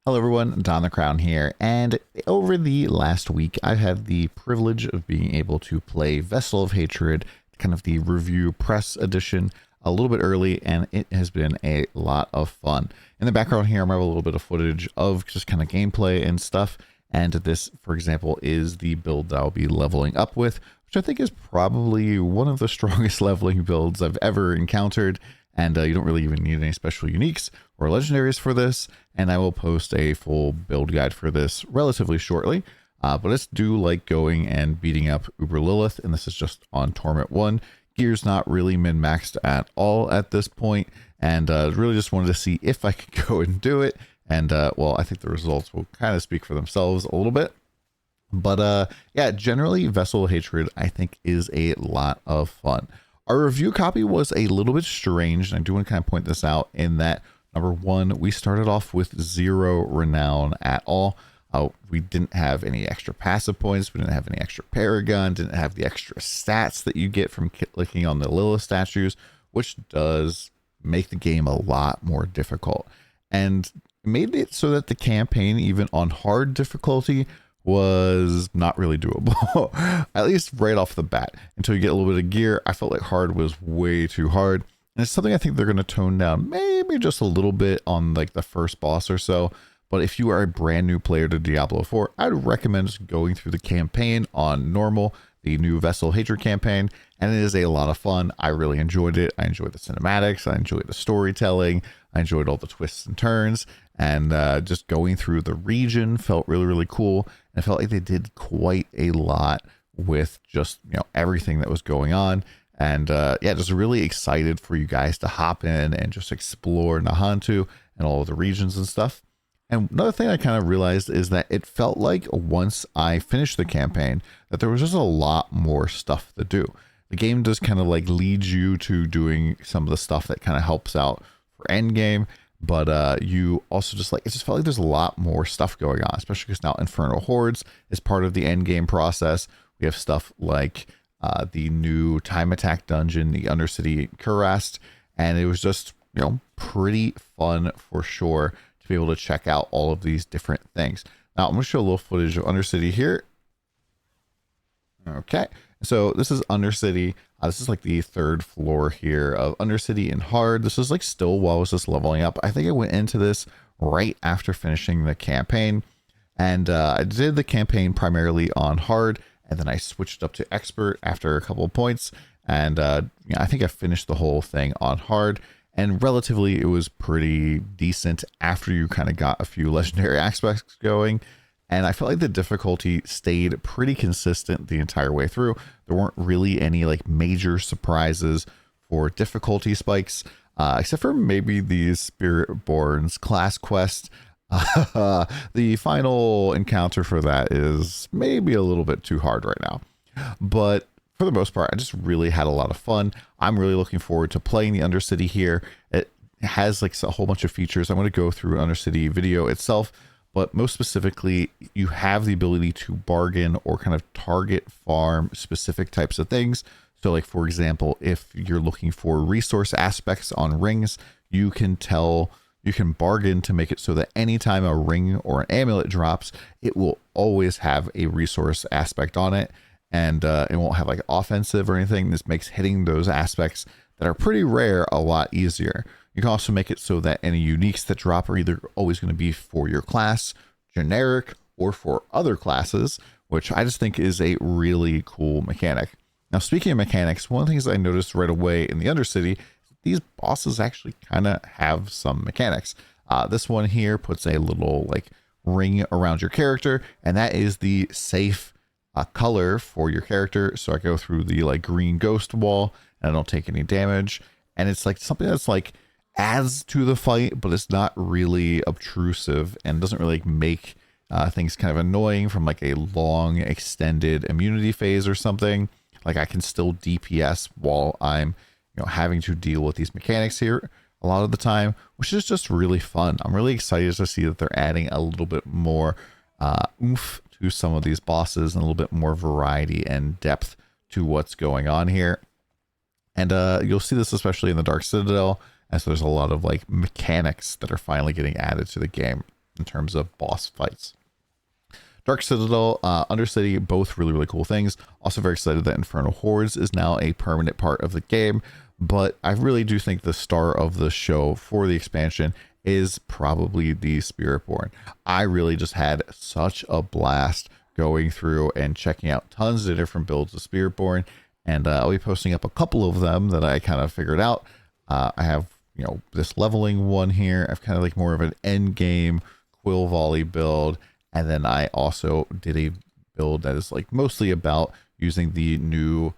Hello everyone, DonTheCrown here, and over the last week I've had the privilege of being able to play Vessel of Hatred, kind of the review press edition, a little bit early, and it has been a lot of fun. In the background here I have a little bit of footage of just kind of gameplay and stuff, and this, for example, is the build that I'll be leveling up with, which I think is probably one of the strongest leveling builds I've ever encountered. And you don't really even need any special uniques or legendaries for this. And I will post a full build guide for this relatively shortly. But let's do like going and beating up Uber Lilith. And this is just on Torment 1. Gear's not really min-maxed at all at this point. And really just wanted to see if I could go and do it. And well, I think the results will kind of speak for themselves a little bit. But yeah, generally Vessel of Hatred I think is a lot of fun. Our review copy was a little bit strange, and I do want to kind of point this out in that, number one, we started off with 0 renown at all. We didn't have any extra passive points, we didn't have any extra paragon, didn't have the extra stats that you get from clicking on the Lilith statues, which does make the game a lot more difficult. And made it so that the campaign, even on hard difficulty, was not really doable, at least right off the bat. Until you get a little bit of gear, I felt like hard was way too hard. And it's something I think they're going to tone down maybe just a little bit on like the first boss or so. But if you are a brand new player to Diablo 4, I'd recommend just going through the campaign on normal, the new Vessel Hatred campaign, and it is a lot of fun. I really enjoyed it. I enjoyed the cinematics, I enjoyed the storytelling, I enjoyed all the twists and turns, and just going through the region felt really cool. And I felt like they did quite a lot with just, you know, everything that was going on. And yeah, just really excited for you guys to hop in and just explore Nahantu and all of the regions and stuff. And another thing I kind of realized is that it felt like once I finished the campaign that there was just a lot more stuff to do. The game does kind of like lead you to doing some of the stuff that kind of helps out for endgame. But you also just like, it just felt like there's a lot more stuff going on, especially because now Infernal Hordes is part of the end game process. We have stuff like the new time attack dungeon, the Undercity Cuirassed, and it was just, you know, pretty fun for sure to be able to check out all of these different things. Now I'm going to show a little footage of Undercity here. Okay, so this is Undercity. This is like the third floor here of Undercity in hard. This is like still while I was just leveling up. I think I went into this right after finishing the campaign, and I did the campaign primarily on hard, and then I switched up to expert after a couple of points, and you know, I think I finished the whole thing on hard, and relatively it was pretty decent after you kind of got a few legendary aspects going. And I felt like the difficulty stayed pretty consistent the entire way through. There weren't really any like major surprises for difficulty spikes, except for maybe the Spiritborn's class quest. The final encounter for that is maybe a little bit too hard right now. But for the most part, I just really had a lot of fun. I'm really looking forward to playing the Undercity here. It has like a whole bunch of features. I'm going to go through Undercity video itself. But most specifically, you have the ability to bargain or kind of target farm specific types of things. So like, for example, if you're looking for resource aspects on rings, you can bargain to make it so that anytime a ring or an amulet drops, it will always have a resource aspect on it. And it won't have like offensive or anything. This makes hitting those aspects that are pretty rare a lot easier. You can also make it so that any uniques that drop are either always going to be for your class, generic, or for other classes, which I just think is a really cool mechanic. Now, speaking of mechanics, one of the things I noticed right away in the Undercity, these bosses actually kind of have some mechanics. This one here puts a little like ring around your character, and that is the safe color for your character. So I go through the like green ghost wall and I don't take any damage. And it's like something that's like adds to the fight, but it's not really obtrusive and doesn't really make things kind of annoying from like a long extended immunity phase or something. Like I can still DPS while I'm, you know, having to deal with these mechanics here a lot of the time, which is just really fun. I'm really excited to see that they're adding a little bit more oomph to some of these bosses and a little bit more variety and depth to what's going on here. And you'll see this especially in the Dark Citadel, as there's a lot of like mechanics that are finally getting added to the game. in terms of boss fights. Dark Citadel, Undercity, both really, really cool things. Also very excited that Infernal Hordes is now a permanent part of the game, but I really do think the star of the show for the expansion is probably the Spiritborn. I really just had such a blast going through and checking out tons of different builds of Spiritborn, and I'll be posting up a couple of them that I kind of figured out. I have, you know, this leveling one here. I've kind of like more of an end game Quill Volley build. And then I also did a build that is like mostly about using the new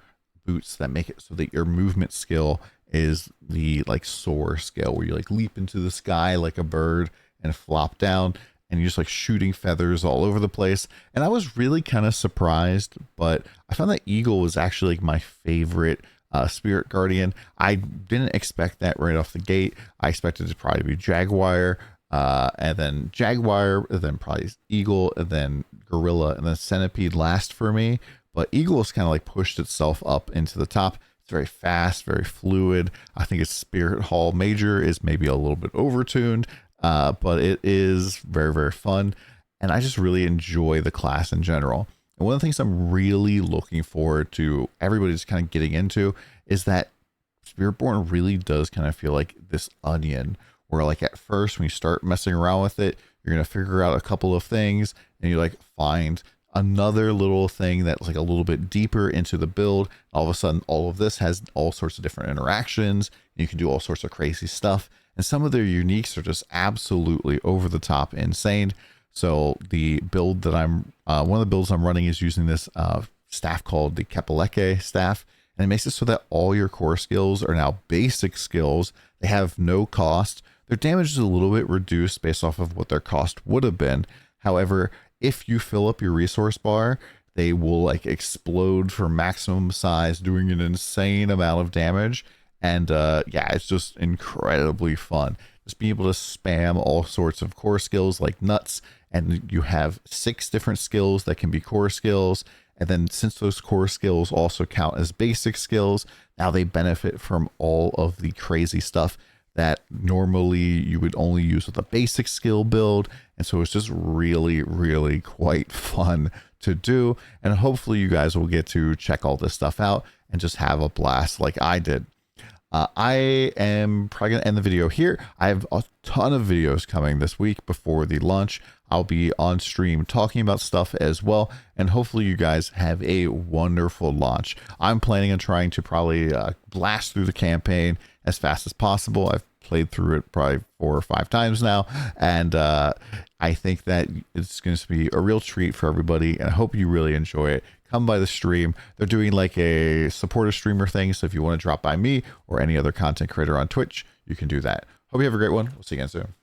boots that make it so that your movement skill is the like soar skill, where you like leap into the sky like a bird and flop down, and you're just like shooting feathers all over the place. And I was really kind of surprised, but I found that Eagle was actually like my favorite Spirit Guardian. I didn't expect that right off the gate. I expected it to probably be Jaguar, and then Jaguar, and then probably Eagle, and then Gorilla, and then Centipede last for me. But Eagle has kind of like pushed itself up into the top. It's very fast, very fluid. I think its Spirit Hall Major is maybe a little bit overtuned, but it is very, very fun. And I just really enjoy the class in general. And one of the things I'm really looking forward to everybody's kind of getting into is that Spiritborn really does kind of feel like this onion, where like at first when you start messing around with it, you're going to figure out a couple of things, and you like find another little thing that's like a little bit deeper into the build. All of a sudden, all of this has all sorts of different interactions. You can do all sorts of crazy stuff. And some of their uniques are just absolutely over the top insane. So the build that one of the builds I'm running is using this staff called the Kepaleke staff. And it makes it so that all your core skills are now basic skills. They have no cost. Their damage is a little bit reduced based off of what their cost would have been. However, if you fill up your resource bar, they will like explode for maximum size, doing an insane amount of damage. And yeah, it's just incredibly fun. Just being able to spam all sorts of core skills like nuts. And you have 6 different skills that can be core skills. And then since those core skills also count as basic skills, now they benefit from all of the crazy stuff that normally you would only use with a basic skill build. And so it's just really, really quite fun to do. And hopefully you guys will get to check all this stuff out and just have a blast like I did. I am probably going to end the video here. I have a ton of videos coming this week before the launch. I'll be on stream talking about stuff as well. And hopefully you guys have a wonderful launch. I'm planning on trying to probably blast through the campaign as fast as possible. I've played through it probably 4 or 5 times now. And I think that it's going to be a real treat for everybody. And I hope you really enjoy it. Come by the stream. They're doing like a supporter streamer thing. So if you want to drop by me or any other content creator on Twitch, you can do that. Hope you have a great one. We'll see you again soon.